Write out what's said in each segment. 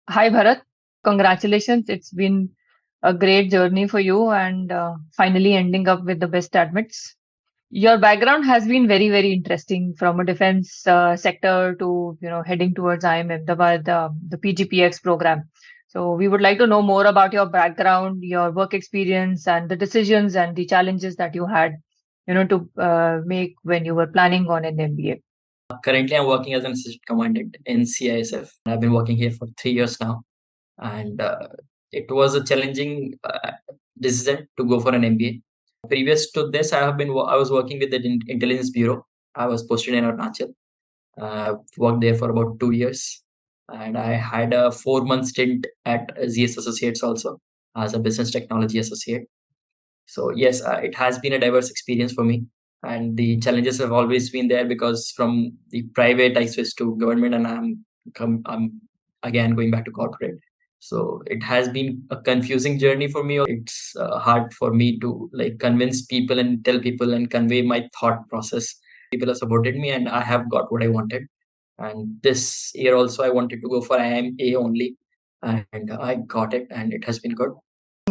Hi, Bharat. Congratulations. It's been a great journey for you and finally ending up with the best admits. Your background has been very, very interesting from a defense sector to, heading towards IIM Ahmedabad, the PGPX program. So we would like to know more about your background, your work experience, and the decisions and the challenges that you had, to make when you were planning on an MBA. Currently, I'm working as an assistant commandant in CISF. I've been working here for 3 years now, and it was a challenging decision to go for an MBA. Previous to this, I was working with the intelligence bureau. I was posted in Arunachal. Worked there for about 2 years, and I had a 4 month stint at ZS Associates also as a business technology associate. So yes, it has been a diverse experience for me, and the challenges have always been there because from the private I switched to government, and I'm again going back to corporate. So it has been a confusing journey for me. It's hard for me to like convince people and tell people and convey my thought process. People have supported me, and I have got what I wanted. And this year also, I wanted to go for IIMA only, and I got it, and it has been good.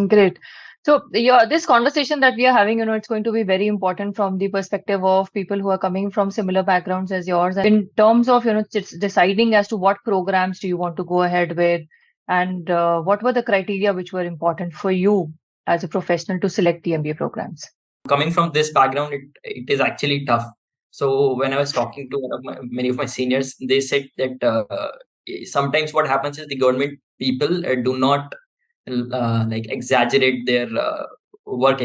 Great. So this conversation that we are having, it's going to be very important from the perspective of people who are coming from similar backgrounds as yours. In terms of, just deciding as to what programs do you want to go ahead with, and what were the criteria which were important for you as a professional to select the MBA programs? Coming from this background, it is actually tough. So when I was talking to many of my seniors, they said that sometimes what happens is the government people do not like exaggerate their work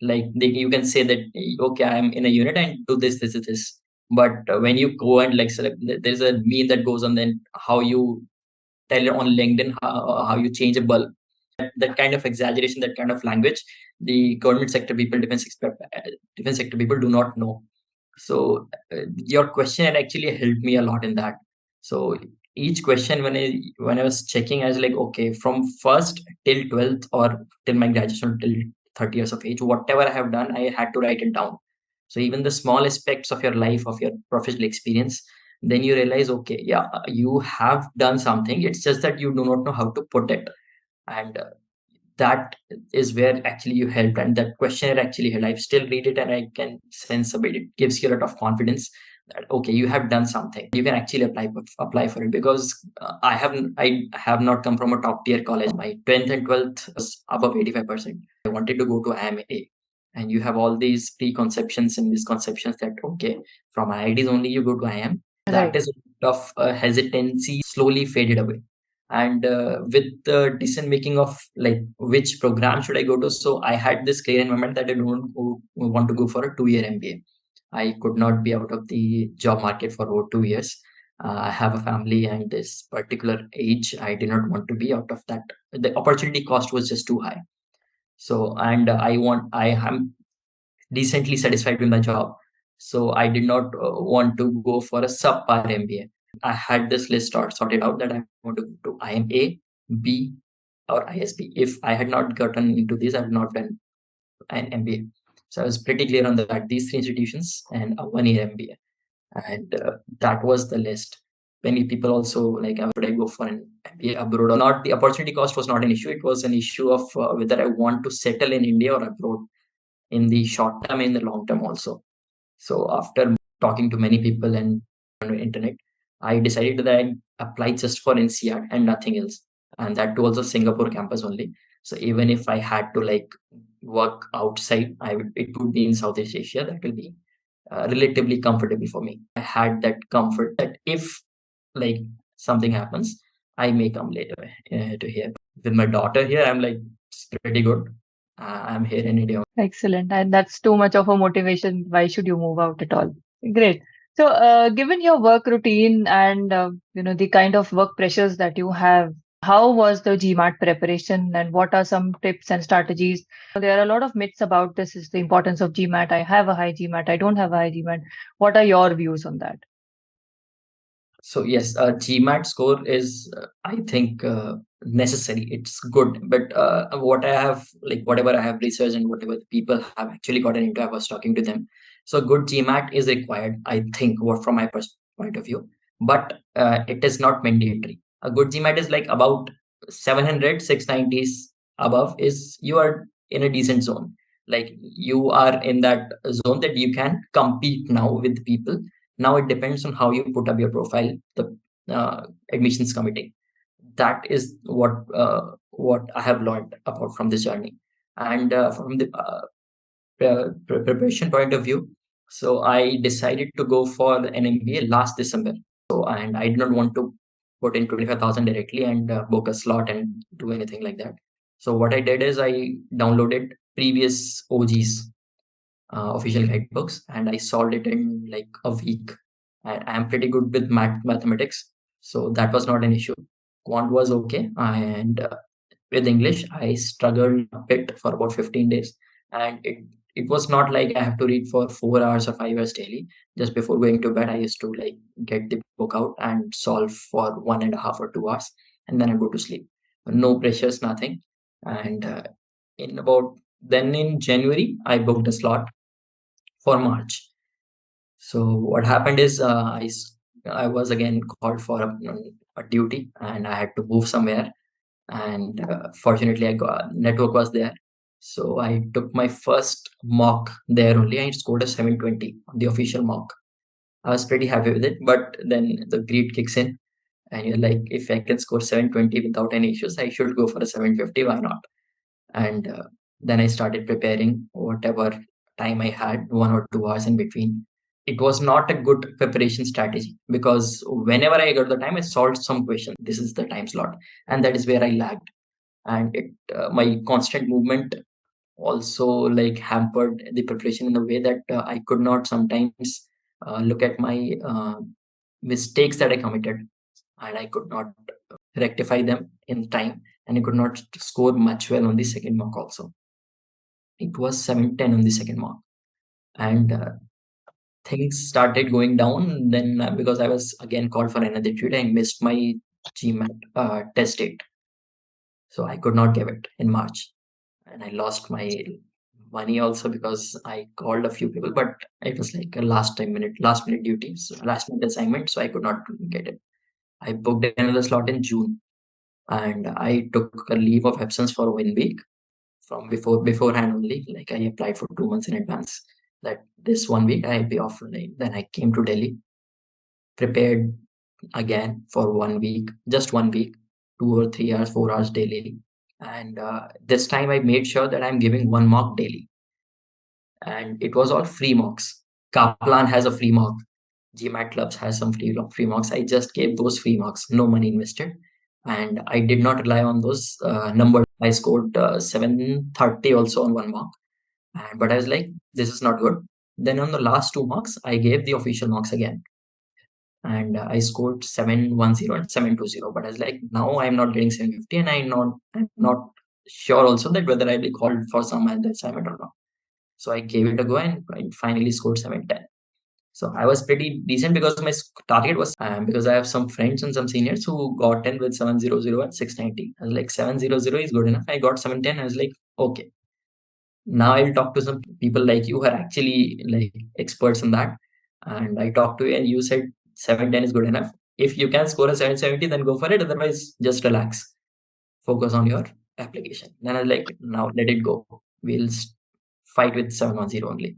like you can say that okay, I am in a unit and do this, but when you go and like select, there's a meme that goes on, then how you tell it on LinkedIn how you change a bulb. That kind of exaggeration, that kind of language, the government sector people, defense sector people do not know. So your question had actually helped me a lot in that. So each question, when I was checking, I was like, okay, from first till 12th or till my graduation till 30 years of age, whatever I have done, I had to write it down. So even the small aspects of your life, of your professional experience, then you realize, okay, yeah, you have done something. It's just that you do not know how to put it. And that is where actually you helped, and that questionnaire actually helped. I still read it and I can sense a bit. It gives you a lot of confidence that okay, you have done something. You can actually apply for it because I have not come from a top tier college. My 10th and 12th was above 85%. I wanted to go to IIMA, and you have all these preconceptions and misconceptions that okay, from IITs only you go to IIM. That Right. is a bit of hesitancy slowly faded away. And with the decision making of like which program should I go to, so I had this clear in my mind that I don't want to go for a 2 year MBA. I could not be out of the job market for over 2 years. I have a family, and this particular age I did not want to be out of that. The opportunity cost was just too high. So and I am decently satisfied with my job, so I did not want to go for a subpar MBA. I had this list sorted out that I want to go to IMA, B, or ISB. If I had not gotten into these, I would not done an MBA. So I was pretty clear on that. These three institutions and a 1 year MBA, and that was the list. Many people also like, would I go for an MBA abroad or not? The opportunity cost was not an issue. It was an issue of whether I want to settle in India or abroad in the short term, in the long term also. So after talking to many people and on the internet, I decided that I apply just for NCR and nothing else. And that too also Singapore campus only. So even if I had to like work outside, it would be in Southeast Asia. That will be relatively comfortable for me. I had that comfort that if like something happens, I may come later to here. With my daughter here, I'm like, it's pretty good. I'm here in India. Excellent. And that's too much of a motivation. Why should you move out at all? Great. So, given your work routine and the kind of work pressures that you have, how was the GMAT preparation, and what are some tips and strategies? There are a lot of myths about this. Is the importance of GMAT? I have a high GMAT. I don't have a high GMAT. What are your views on that? So yes, GMAT score is, I think, necessary. It's good, but what I have, like whatever I have researched and whatever the people have actually gotten into, I was talking to them. So good GMAT is required, I think, what from my point of view, but it is not mandatory. A good GMAT is like about 700, 690s above is you are in a decent zone. Like you are in that zone that you can compete now with people. Now it depends on how you put up your profile, the admissions committee. That is what I have learned about from this journey. And from the preparation point of view, so I decided to go for an MBA last December. So, and I did not want to put in 25,000 directly and book a slot and do anything like that. So what I did is I downloaded previous OGs, official guidebooks, and I solved it in like a week. And I am pretty good with mathematics, so that was not an issue. Quant was okay, and with English, I struggled a bit for about 15 days. And it was not like I have to read for 4 hours or 5 hours daily. Just before going to bed, I used to like get the book out and solve for 1.5 or 2 hours, and then I go to sleep. No pressures, nothing. And in about then in January, I booked a slot for March. So what happened is I was again called for a duty, and I had to move somewhere. And fortunately, I got network was there, so I took my first mock there only. I scored a 720 on the official mock. I was pretty happy with it, but then the greed kicks in, and you're like, if I can score 720 without any issues, I should go for a 750. Why not? And then I started preparing whatever time I had, 1 or 2 hours in between. It was not a good preparation strategy because whenever I got the time, I solved some question. This is the time slot, and that is where I lagged. And it my constant movement also like hampered the preparation in a way that I could not sometimes look at my mistakes that I committed, and I could not rectify them in time, and I could not score much well on the second mock also. It was 710 on the second mock, and things started going down. Then because I was again called for another tutor, I missed my GMAT test date, so I could not give it in March, and I lost my money also because I called a few people, but it was like a last minute duty, so last minute assignment, so I could not get it. I booked another slot in June, and I took a leave of absence for 1 week from beforehand only. Like I applied for 2 months in advance that this 1 week I be off. Like, then I came to Delhi, prepared again for 1 week, just 1 week, 2 or 3 hours, 4 hours daily. And this time I made sure that I'm giving one mock daily. And it was all free mocks. Kaplan has a free mock. GMAT Clubs has some free mocks. I just gave those free mocks, no money invested. And I did not rely on those numbers. I scored 730 also on one mock. But I was like, this is not good. Then on the last two mocks, I gave the official mocks again. And I scored 710 and 720. But I was like, now I'm not getting 750, and I'm not sure also that whether I'll be called for some other assignment or not. So I gave it a go, and I finally scored 710. So I was pretty decent because my target was because I have some friends and some seniors who got in with 700 and 690. I was like, 700 is good enough. I got 710. I was like, okay. Now I'll talk to some people like you who are actually like experts in that. And I talked to you, and you said 710 is good enough. If you can score a 770, then go for it. Otherwise, just relax. Focus on your application. Then I was like, now let it go. We'll fight with 710 only.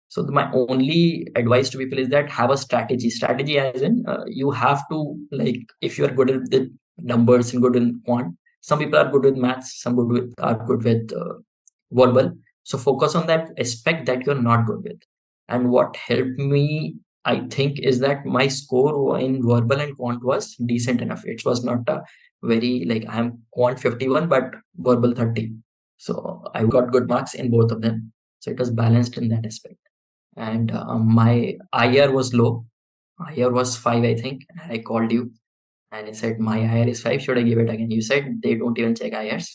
So my only advice to people is that have a strategy. Strategy as in you have to, like, if you are good at the numbers and good in quant, some people are good with maths, some are good with verbal. So focus on that aspect that you're not good with. And what helped me, I think, is that my score in verbal and quant was decent enough. It was not very like I'm quant 51, but verbal 30. So I got good marks in both of them. So it was balanced in that aspect. And my IR was low. IR was 5, I think. I called you, and I said, my IR is 5. Should I give it again? You said they don't even check IRs.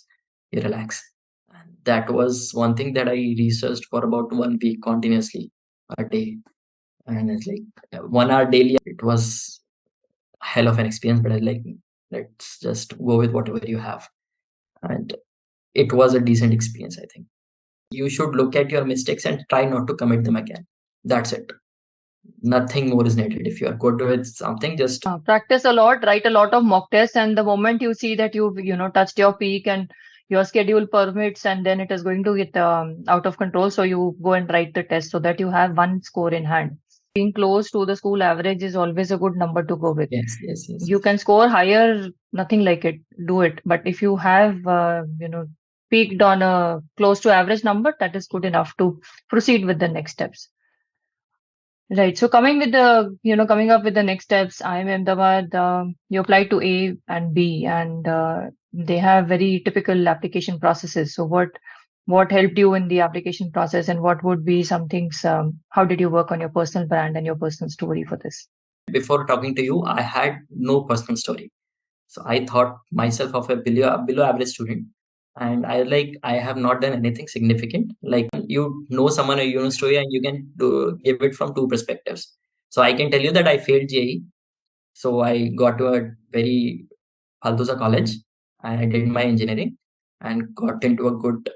You relax. And that was one thing that I researched for about 1 week continuously a day. And it's like 1 hour daily. It was a hell of an experience, but I was like, let's just go with whatever you have. And it was a decent experience, I think. You should look at your mistakes and try not to commit them again. That's it. Nothing more is needed. If you are good with something, just Practice a lot, write a lot of mock tests, and the moment you see that you've touched your peak and your schedule permits, and then it is going to get out of control, so you go and write the test so that you have one score in hand. Being close to the school average is always a good number to go with. yes, yes, yes. You can score higher, nothing like it, do it. But if you have peaked on a close to average number, that is good enough to proceed with the next steps. Right. So coming up with the next steps, IIM Ahmedabad, you apply to A and B, and they have very typical application processes. So what helped you in the application process, and what would be some things? How did you work on your personal brand and your personal story for this? Before talking to you, I had no personal story. So I thought myself of a below average student. And I have not done anything significant. Like you know someone, you know story, and you can give it from two perspectives. So I can tell you that I failed JE. So I got to a very Haldoza college and I did my engineering and got into a good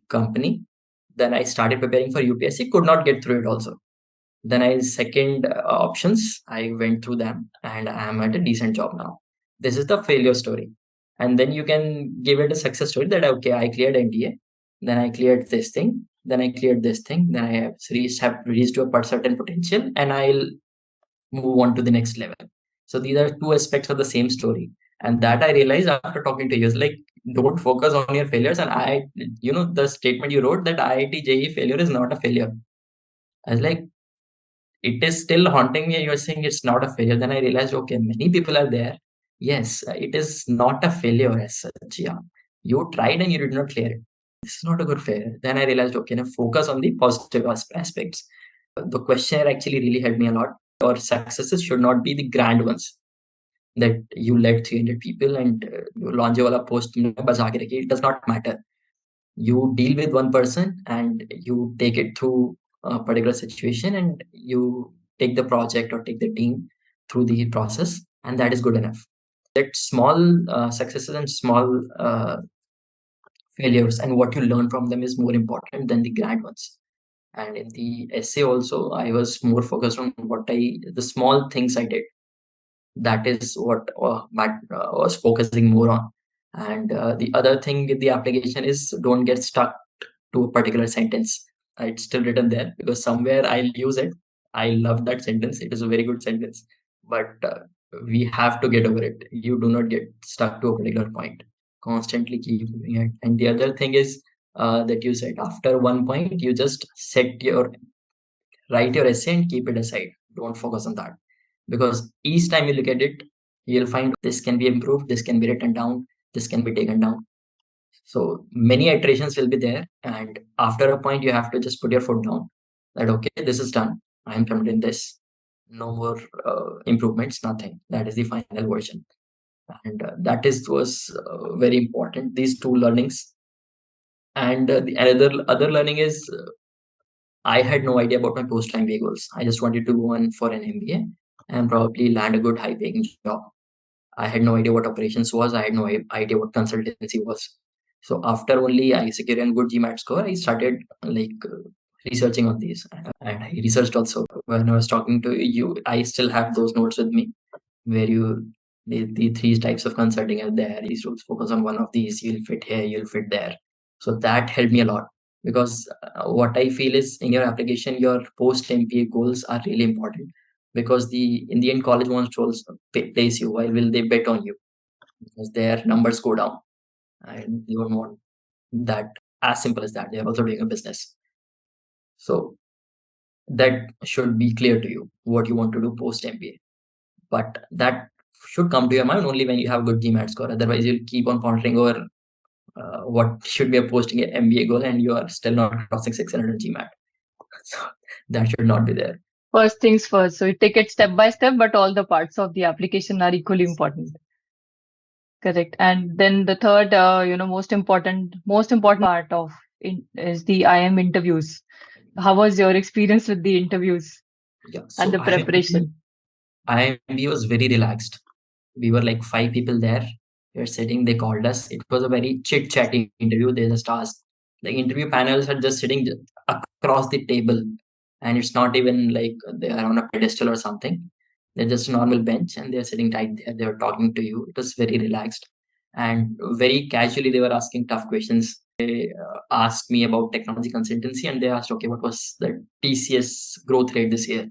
company. Then I started preparing for UPSC, could not get through it also. Then I second options, I went through them and I am at a decent job now. This is the failure story. And then you can give it a success story that, okay, I cleared NDA, then I cleared this thing, then I cleared this thing, then I have reached to a certain potential and I'll move on to the next level. So these are two aspects of the same story. And that I realized after talking to you is like, don't focus on your failures. And the statement you wrote that IIT JE failure is not a failure. I was like, it is still haunting me. You're saying it's not a failure. Then I realized, okay, many people are there. Yes, it is not a failure as such. Yeah, you tried and you did not clear it. This is not a good failure. Then I realized, okay, now focus on the positive aspects. The questionnaire actually really helped me a lot. Your successes should not be the grand ones that you led 300 people and you launch wala post में बजा के रखी. It does not matter. You deal with one person and you take it through a particular situation and you take the project or take the team through the process, and that is good enough. That small successes and small failures and what you learn from them is more important than the grand ones. And in the essay also, I was more focused on the small things I did. That is what Matt was focusing more on. And the other thing with the application is don't get stuck to a particular sentence. It's still written there because somewhere I'll use it. I love that sentence. It is a very good sentence. But we have to get over it. You do not get stuck to a particular point. Constantly keep moving it. And the other thing is that you said after one point, you just write your essay and keep it aside. Don't focus on that. Because each time you look at it, you'll find this can be improved, this can be written down, this can be taken down. So many iterations will be there, and after a point, you have to just put your foot down. That okay, this is done. I am committing this. No more improvements. Nothing. That is the final version, and was very important. These two learnings, and the other learning is I had no idea about my post MBA goals. I just wanted to go on for an MBA and probably land a good high paying job. I had no idea what operations was. I had no idea what consultancy was. So after only I secured a good GMAT score, I started researching on these. And I researched also when I was talking to you. I still have those notes with me where the three types of consulting are there. These rules focus on one of these. You'll fit here, you'll fit there. So that helped me a lot because what I feel is in your application, your post MBA goals are really important because the in the end college wants to also place you. Why will they bet on you? Because their numbers go down and you don't want that. As simple as that. They're also doing a business. So that should be clear to you what you want to do post MBA. But that should come to your mind only when you have good GMAT score. Otherwise, you'll keep on pondering over what should be a posting an MBA goal and you are still not crossing 600 GMAT. So that should not be there. First things first. So you take it step by step, but all the parts of the application are equally important. Correct. And then the third, most important part of is the IIM interviews. How was your experience with the interviews and the preparation? IIMB was very relaxed. We were like 5 people there. We were sitting, they called us. It was a very chit-chatty interview. They just asked. The interview panels are just sitting across the table and it's not even like they are on a pedestal or something. They're just a normal bench and they're sitting right there. They're talking to you. It was very relaxed and very casually. They were asking tough questions. They asked me about technology consultancy and they asked, okay, what was the TCS growth rate this year?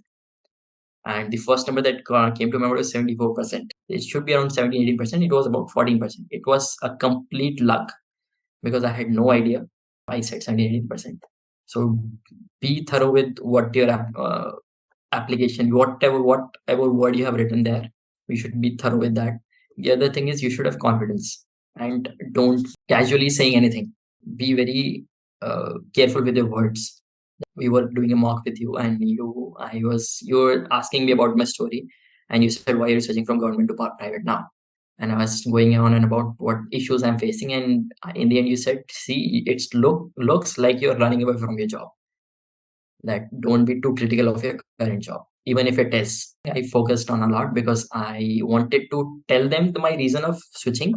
And the first number that came to my mind was 74%. It should be around 17, 18%. It was about 14%. It was a complete luck because I had no idea. I said 17, 18%. So be thorough with what your application, whatever word you have written there, we should be thorough with that. The other thing is you should have confidence and don't casually saying anything. Be very careful with your words. We were doing a mock with you and you were asking me about my story and you said, why are you switching from government to private now? And I was going on and about what issues I'm facing, and in the end you said, see, looks like you're running away from your job. That don't be too critical of your current job, even if it is. I focused on a lot because I wanted to tell them my reason of switching,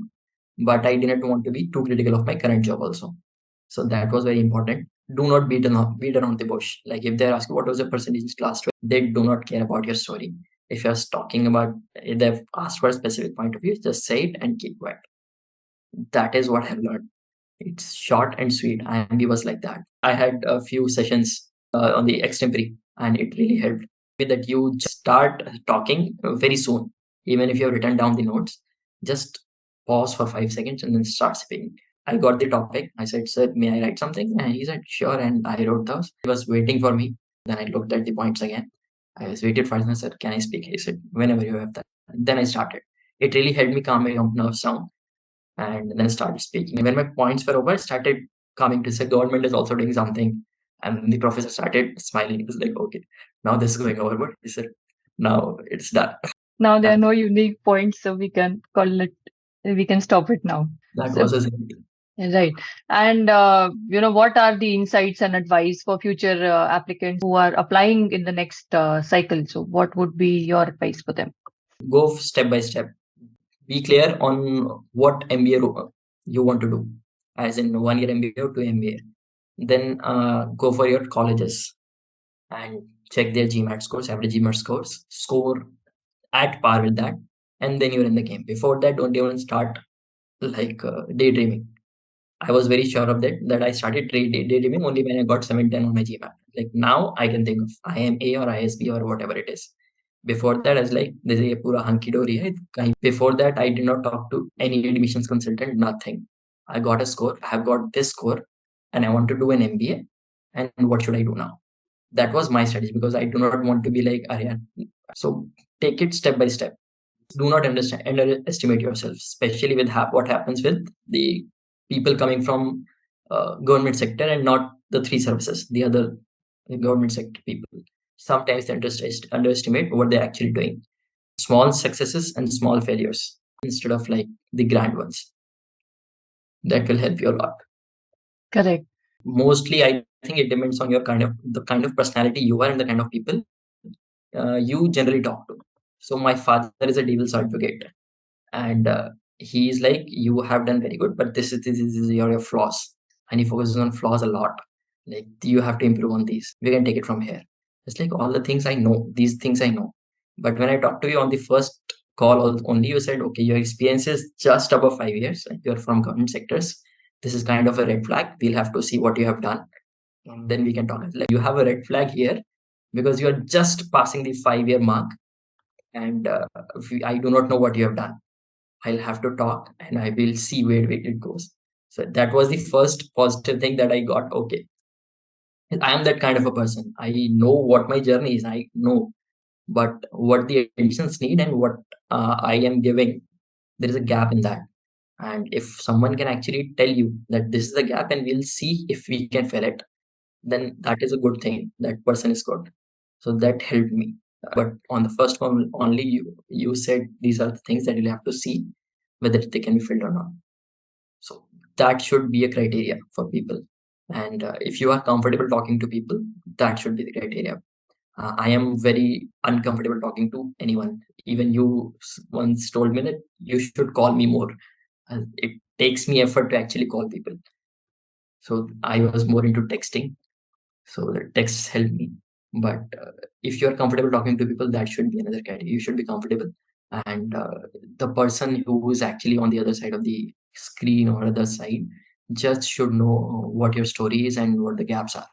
but I didn't want to be too critical of my current job also. So that was very important. Do not beat around the bush. Like if they're asking what was your percentage in class 12, they do not care about your story. If you're talking about, if they've asked for a specific point of view, just say it and keep quiet. That is what I've learned. It's short and sweet. IMB was like that. I had a few sessions on the extempore, and it really helped. That you just start talking very soon, even if you have written down the notes, just pause for 5 seconds and then start speaking. I got the topic. I said, sir, may I write something? And he said, sure. And I wrote those. He was waiting for me. Then I looked at the points again. I was waited for him. I said, can I speak? He said, whenever you have that. Then I started. It really helped me calm my nerves down and then started speaking. When my points were over, I started coming to say government is also doing something. And the professor started smiling. He was like, okay, now this is going over. But he said, now it's done. Now there are no unique points, so we can call it, we can stop it now. That So, was his right. And, what are the insights and advice for future applicants who are applying in the next cycle? So, what would be your advice for them? go step by step. Be clear on what MBA you want to do, as in 1 year MBA or 2 MBA. Then go for your colleges and check their GMAT scores, average GMAT scores, score at par with that, and then you're in the game. Before that, don't even start like daydreaming. I was very sure of that I started daydreaming only when I got 710 on my GMAT. Like now I can think of IIMA or ISB or whatever it is. Before that, I was like, this is a pura hunky dory hai. Before that, I did not talk to any admissions consultant, nothing. I got a score, I have got this score, and I want to do an MBA. And what should I do now? That was my strategy because I do not want to be like Aryan. So take it step by step. Do not underestimate yourself, especially with what happens with the people coming from government sector and not the three services, the other government sector people. Sometimes they underestimate what they're actually doing. Small successes and small failures instead of like the grand ones. That will help you a lot. Correct. Mostly, I think it depends on the kind of personality you are and the kind of people you generally talk to. So my father is a devil's advocate, and he's like, you have done very good, but this is your flaws, and he focuses on flaws a lot. Like you have to improve on these. We can take it from here. It's like all the things I know, these things I know. But when I talked to you on the first call, only you said, okay, your experience is just above 5 years. And you're from government sectors. This is kind of a red flag. We'll have to see what you have done, and then we can talk. Like you have a red flag here because you're just passing the 5 year mark, and I do not know what you have done. I'll have to talk and I will see where it goes. So that was the first positive thing that I got. Okay, I am that kind of a person. I know what my journey is. I know, but what the additions need and what I am giving, there is a gap in that. And if someone can actually tell you that this is the gap and we'll see if we can fill it, then that is a good thing. That person is good. So that helped me. But on the first one, only you said these are the things that you'll have to see whether they can be filled or not. So that should be a criteria for people. And if you are comfortable talking to people, that should be the criteria. I am very uncomfortable talking to anyone. Even you once told me that you should call me more. It takes me effort to actually call people. So I was more into texting. So the texts helped me. But if you're comfortable talking to people, that should be another category. You should be comfortable, and the person who is actually on the other side of the screen or other side just should know what your story is and what the gaps are.